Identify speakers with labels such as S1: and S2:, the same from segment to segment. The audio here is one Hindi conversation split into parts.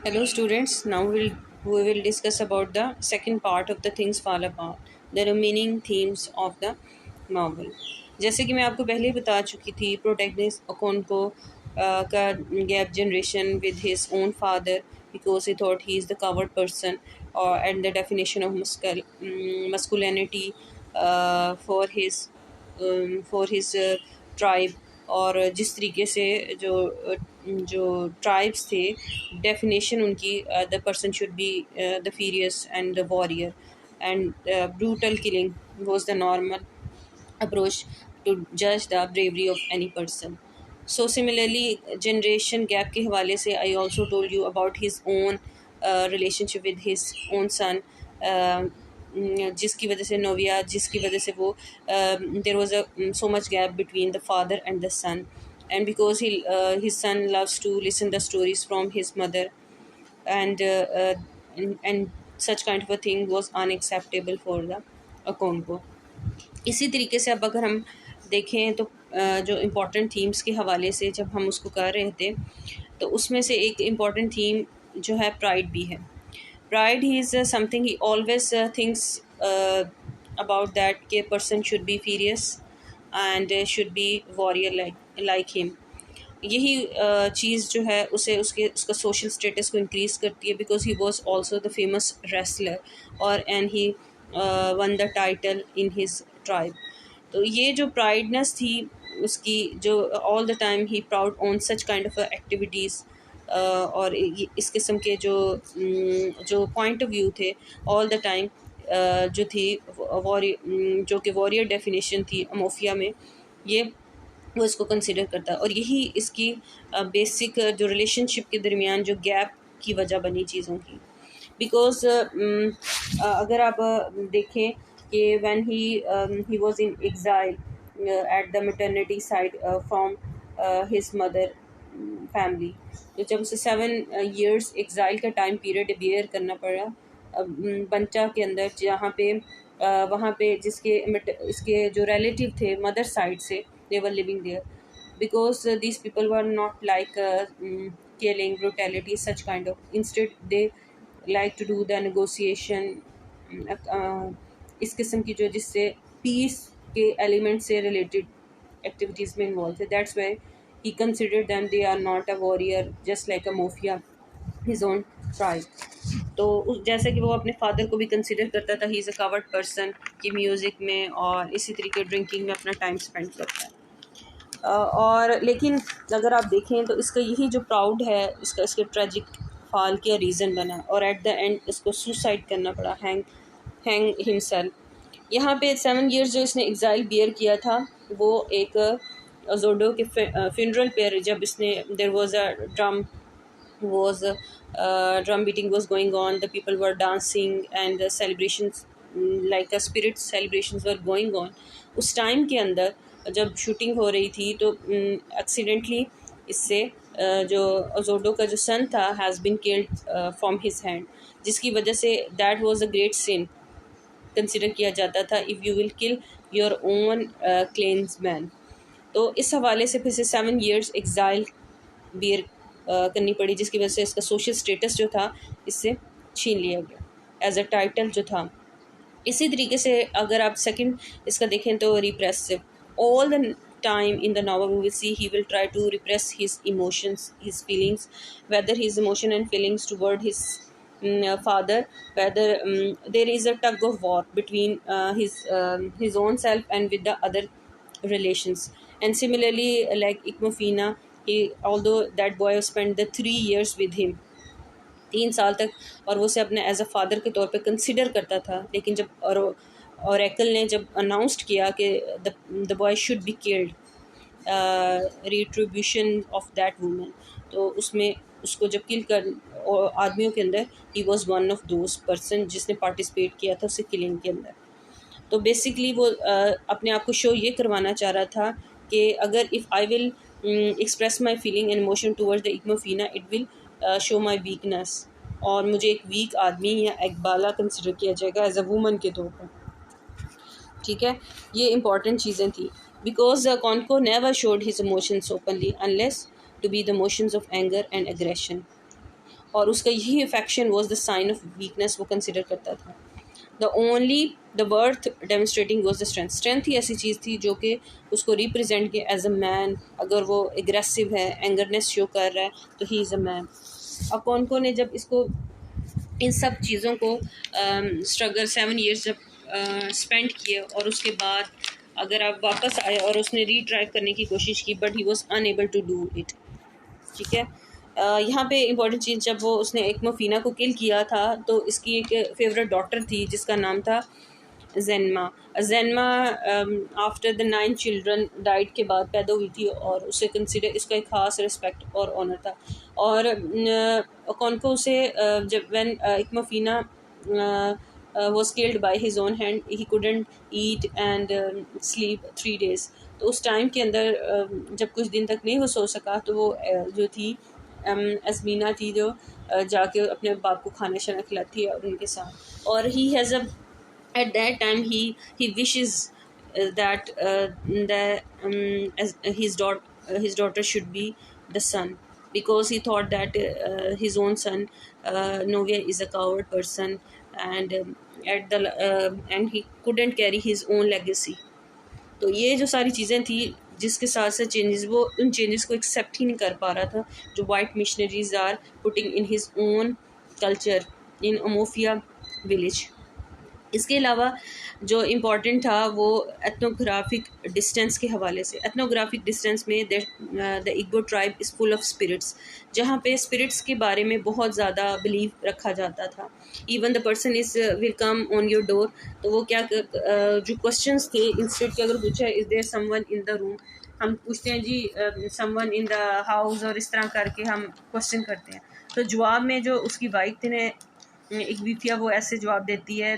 S1: Hello students, now we will discuss about the second part of the things fall apart, the remaining themes of the novel. जैसे कि मैं आपको पहले ही बता चुकी थी, प्रोटैगनिस्ट ओकोंको का gap generation with his own father because he thought he is the coward person, and the definition of masculinity for his tribe, और जिस तरीके से जो ट्राइब्स थे, डेफिनेशन उनकी the person should be the fierce and the warrior, and brutal killing was the normal approach to judge the bravery of any person. So similarly, generation gap के हवाले से I also told you about his own relationship with his own son, जिसकी वजह से नोविया, जिसकी वजह से वो there was a so much gap between the father and the son, and because his son loves to listen the stories from his mother, and such kind of a thing was unacceptable for the Okonko. इसी तरीके से अब अगर हम देखें तो जो इम्पोर्टेंट थीम्स के हवाले से जब हम उसको कर रहे थे, तो उसमें से एक इम्पॉर्टेंट थीम जो है प्राइड भी है. Pride he is something he always thinks about that के person should be fierce and should be warrior like him. यही चीज़ जो है उसे उसका सोशल स्टेटस को इंक्रीज़ करती है, because he was also the famous wrestler, और and he won the title in his tribe. तो ये जो प्राइडनेस थी उसकी, जो all the time he proud on such kind of activities, और इस किस्म के जो पॉइंट ऑफ व्यू थे ऑल द टाइम, जो थी जो कि वॉरियर डेफिनेशन थी अमोफिया में, ये वो इसको कंसिडर करता है. और यही इसकी बेसिक जो रिलेशनशिप के दरमियान जो गैप की वजह बनी चीज़ों की. बिकॉज अगर आप देखें कि when he was in exile at the maternity side from his mother family, तो जब उसे 7 years एग्जाइल का टाइम पीरियड बियर करना पड़ा बंचा के अंदर, जहाँ पे वहाँ पे इसके जो रिलेटिव थे मदर साइड से, they were living there, because these people were not like killing, brutality, such kind of. Instead they like to do the negotiation, इस किस्म की जो जिससे पीस के एलिमेंट से रिलेटेड एक्टिविटीज़ में इन्वॉल्व थे. That's why he considered them they are not a warrior, just like a mafia, his own tribe. तो जैसे कि वो अपने फादर को भी कंसिडर करता था he is a covered person, कि म्यूज़िक में और इसी तरीके ड्रिंकिंग में अपना टाइम स्पेंड करता है. और लेकिन अगर आप देखें तो इसका यही जो प्राउड है, इसके ट्रेजिक फाल का रीज़न बना, और एट द एंड इसको सुसाइड करना पड़ा, हैंग हिमसेल्फ. यहाँ पे 7 years जो इसने एग्जाइल बियर किया था, वो एक जोडो के फ्यूनरल पे, जब इसने there was a drum beating was going on, the people were dancing and the celebrations, like a spirit celebrations were going on. उस टाइम के अंदर जब शूटिंग हो रही थी, तो एक्सीडेंटली इससे जो ओजोडो का जो सन था has been killed from his hand, जिसकी वजह से that was a great sin consider किया जाता था, if you will kill your own clansman. तो इस हवाले से फिर से 7 years एग्जाइल बियर करनी पड़ी, जिसकी वजह से इसका सोशल स्टेटस जो था इससे छीन लिया गया एज अ टाइटल जो था. इसी तरीके से अगर आप सेकंड इसका देखें तो repressive, all the time in the novel we will see he will try to repress his emotions, his feelings, whether his emotion and feelings toward his father, whether there is a tug of war between his own self and with the other relations. And similarly, like Ikmofina, he, although that boy spent the 3 years with him, 3 साल तक, और वो उसे अपने एज अ फादर के तौर पे कंसिडर करता था, लेकिन जब ओरेकल ने जब अनाउंस्ड किया कि the boy should be killed, retribution of that women, तो उसमें उसको जब किल कर आदमियों के अंदर, he was one of those person जिसने पार्टिसिपेट किया था उसे किलिंग के अंदर. तो बेसिकली वो अपने आप को शो ये करवाना चाह रहा था कि अगर if I will express my feeling and emotion towards the Ikemefuna, it will show my weakness, और मुझे एक वीक आदमी या एक बाला कंसिडर किया जाएगा एज अ वूमन के तौर पर. ठीक है, ये इंपॉर्टेंट चीज़ें थी, because Okonkwo never showed his emotions openly unless to be the emotions of anger and aggression. और उसका यही affection was the sign of weakness वो कंसिडर करता था। The worth demonstrating was the strength. Strength he ऐसी चीज़ थी जो कि उसको रिप्रेजेंट किया एज अ मैन। अगर वो एग्रेसिव है, एंगरनेस शो कर रहा है, तो ही इज़ अ मैन। अब कौन ने जब इसको इन सब चीज़ों को स्ट्रगल 7 ईयर्स जब स्पेंड किए, और उसके बाद अगर आप वापस आए और उसने रीट्राई करने की कोशिश की, but he was unable to do it. ठीक है। यहाँ पे इम्पॉर्टेंट चीज़, जब वो उसने एक मोफिना को किल किया था, तो इसकी एक फेवरेट डॉटर थी जिसका नाम था जैनमा। जैनमा आफ्टर द 9 चिल्ड्रन डाइड के बाद पैदा हुई थी, और उसे कंसिडर, इसका एक ख़ास रिस्पेक्ट और ऑनर था। और कौन को उसे जब when इकमफीना was killed by his own hand, he couldn't eat and sleep 3 days। तो उस टाइम के अंदर जब कुछ दिन तक नहीं वो सो सका, तो वो जो थी अजमीना थी, जो जाके अपने बाप को खाना शाना खिलाती है और उनके साथ। और he has a at that time he wishes that as his daughter should be the son, because he thought that his own son Novia is a coward person, and and he couldn't carry his own legacy। तो ये जो सारी चीज़ें थी, जिसके साथ साथ चेंजेस, वो उन चेंजेस को एक्सेप्ट ही नहीं कर पा रहा था जो white missionaries are putting in his own culture in Umuofia village. इसके अलावा जो इम्पॉर्टेंट था वो एथनोग्राफिक डिस्टेंस के हवाले से। एथनोग्राफिक डिस्टेंस में the Igbo tribe is full of spirits, जहाँ पे स्पिरिट्स के बारे में बहुत ज़्यादा बिलीव रखा जाता था। Even the person is will come on your door, तो वो क्या जो क्वेश्चंस थे, इंस्टेड के अगर पूछा is there someone in the room, हम पूछते हैं जी समवन इन द हाउस, और इस तरह करके हम क्वेश्चन करते हैं। तो जवाब में जो उसकी वाइफ ने एक बीफिया, वो ऐसे जवाब देती है,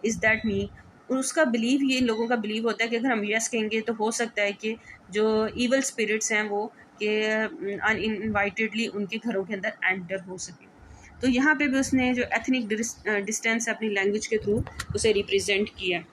S1: इज़ दैट मी। और उसका बिलीव, ये लोगों का बिलीव होता है कि अगर हम यस कहेंगे तो हो सकता है कि जो ईवल स्पिरिट्स हैं वो कि अनइनवाइटेडली उनके घरों के अंदर एंटर हो सके। तो यहाँ पे भी उसने जो एथनिक डिस्टेंस अपनी लैंग्वेज के थ्रू उसे रिप्रेजेंट किया।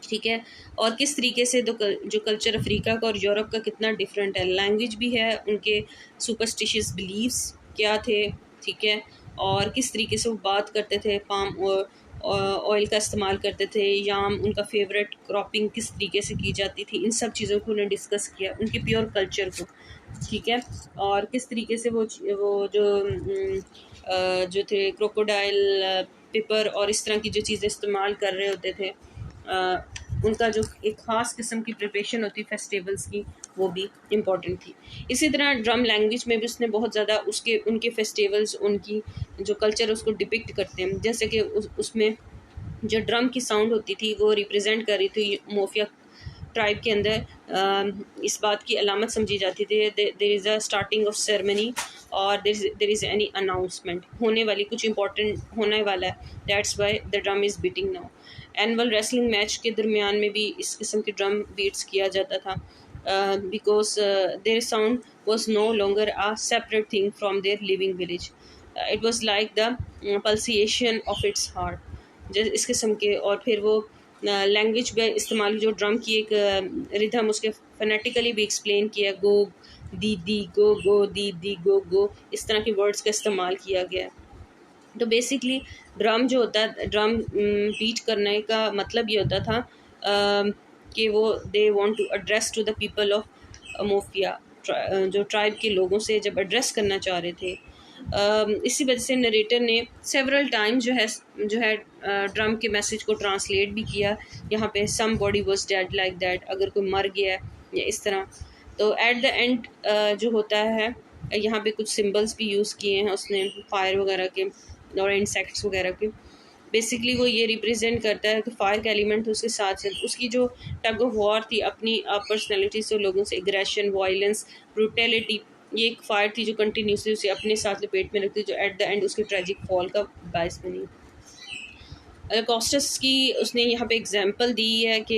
S1: ठीक है। और किस तरीके से जो कल्चर अफ्रीका का और यूरोप का कितना डिफरेंट है, लैंग्वेज भी है, उनके सुपरस्टिशियस बिलीव्स क्या थे। ठीक है। और किस तरीके से वो बात करते थे, पाम और ऑयल का इस्तेमाल करते थे, याम उनका फेवरेट क्रॉपिंग किस तरीके से की जाती थी, इन सब चीज़ों को उन्होंने डिस्कस किया, उनके प्योर कल्चर को। ठीक है। और किस तरीके से वो जो थे क्रोकोडाइल, पेपर और इस तरह की जो चीज़ें इस्तेमाल कर रहे होते थे, उनका जो एक ख़ास किस्म की प्रिपरेशन होती फेस्टिवल्स की, वो भी इम्पॉर्टेंट थी। इसी तरह ड्रम लैंग्वेज में भी उसने बहुत ज़्यादा उनके फेस्टिवल्स, उनकी जो कल्चर उसको डिपिक्ट करते हैं। जैसे कि उसमें जो ड्रम की साउंड होती थी वो रिप्रेजेंट कर रही थी मोफिया ट्राइब के अंदर इस बात की अलामत समझी जाती थी, there is a starting of ceremony, और देयर इज़ एनी अनाउंसमेंट, होने वाली कुछ इंपॉर्टेंट होने वाला है, that's why the drum is beating now. Annual wrestling match के दरमियान में भी इस किस्म के ड्रम बीट्स किया जाता था, because their sound was no longer a separate thing from their living village, it was like the pulsation of its heart, जैसे इस किस्म के। और फिर वो लैंग्वेज में इस्तेमाल जो ड्रम की एक रिदम, उसके फोनेटिकली भी एक्सप्लेन किया, गो दीदी गो, गो दीदी गो गो, इस तरह के वर्ड्स का इस्तेमाल किया गया है। तो बेसिकली ड्रम जो होता है, ड्रम बीट करने का मतलब ये होता था कि वो they want to address to the people of Umuofia, जो ट्राइब के लोगों से जब एड्रेस करना चाह रहे थे। इसी वजह से नरेटर ने सेवरल टाइम जो है ड्रम के मैसेज को ट्रांसलेट भी किया। यहाँ पे somebody was dead like that, अगर कोई मर गया या इस तरह। तो एट द एंड जो होता है, यहाँ पे कुछ सिंबल्स भी यूज़ किए हैं उसने, फायर वगैरह के और इंसेक्ट्स वगैरह के। बेसिकली वो ये रिप्रेजेंट करता है कि फायर का एलिमेंट उसके साथ साथ उसकी जो टग ऑफ वॉर थी अपनी पर्सनैलिटी से, लोगों से एग्रेशन, वायलेंस, ब्रूटैलिटी, ये एक फायर थी जो कंटिन्यूसली उसे अपने साथ लपेट में रखती, जो एट द एंड उसके ट्रेजिक फॉल का बायस बनी। लकोस्टस की उसने यहाँ पे एग्जांपल दी है कि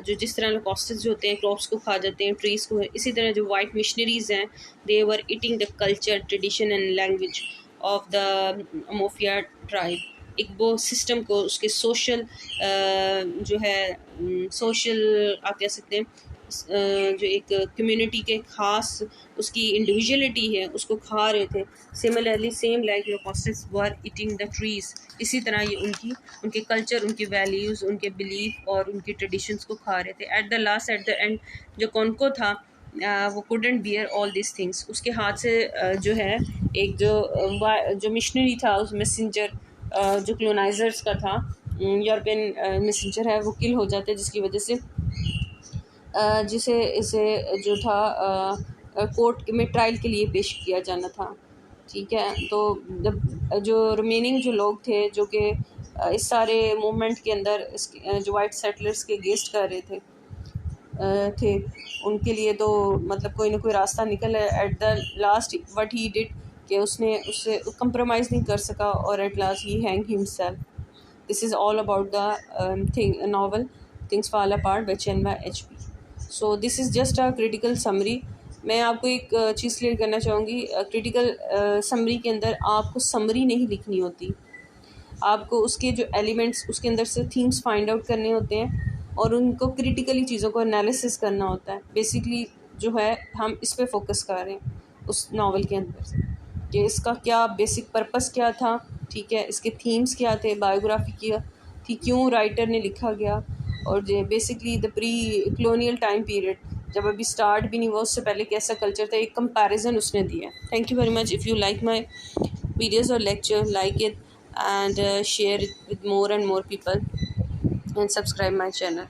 S1: जो जिस तरह लकोस्टस जो होते हैं क्रॉप्स को खा जाते हैं, ट्रीज़ को, इसी तरह जो वाइट मिशनरीज़ हैं, they were eating the culture, tradition and language of the Umuofia tribe. Igbo system को, उसके सोशल जो है सोशल आप कह सकते हैं जो एक कम्युनिटी के ख़ास उसकी इंडिविजुअलिटी है उसको खा रहे थे। Similarly same like locusts were eating the trees, इसी तरह ये उनके कल्चर, उनकी वैल्यूज़, उनके बिलीफ और उनकी ट्रेडिशंस को खा रहे थे। At the last, at the end, जो कॉन्को था वो couldn't bear all this things, उसके हाथ से जो है एक जो मिशनरी था, उस मैसेंजर जो क्लोनाइजर्स का था, यूरोपियन मैसेंजर है, वो किल हो जाते, जिसकी वजह से जिसे इसे जो था कोर्ट में ट्रायल के लिए पेश किया जाना था। ठीक है, तो जो रिमेनिंग जो लोग थे जो कि इस सारे मूवमेंट के अंदर जो वाइट सेटलर्स के अगेंस्ट कर रहे थे, उनके लिए तो मतलब कोई ना कोई रास्ता निकल है। At the last what he did कि उसने उससे कंप्रोमाइज़ नहीं कर सका और at last he hang himself. This is all about the novel things fall apart by Chinua Achebe. So this is just a critical summary. मैं आपको एक चीज़ क्लियर करना चाहूँगी, क्रिटिकल समरी के अंदर आपको समरी नहीं लिखनी होती, आपको उसके जो एलिमेंट्स उसके अंदर से थीम्स फाइंड आउट करने होते हैं और उनको क्रिटिकली चीज़ों को एनालिसिस करना होता है। बेसिकली जो है हम इस पे फोकस कर रहे हैं उस नावल के अंदर से कि इसका क्या बेसिक पर्पस क्या था, ठीक है, इसके थीम्स क्या थे, बायोग्राफी क्या थी, क्यों राइटर ने लिखा गया, और जो basically the pre colonial time period जब अभी स्टार्ट भी नहीं हुआ उससे पहले कैसा कल्चर था, एक कंपैरिजन उसने दिया। Thank you very much. If you like my videos or lecture, like it and share it with more and more people and subscribe my channel.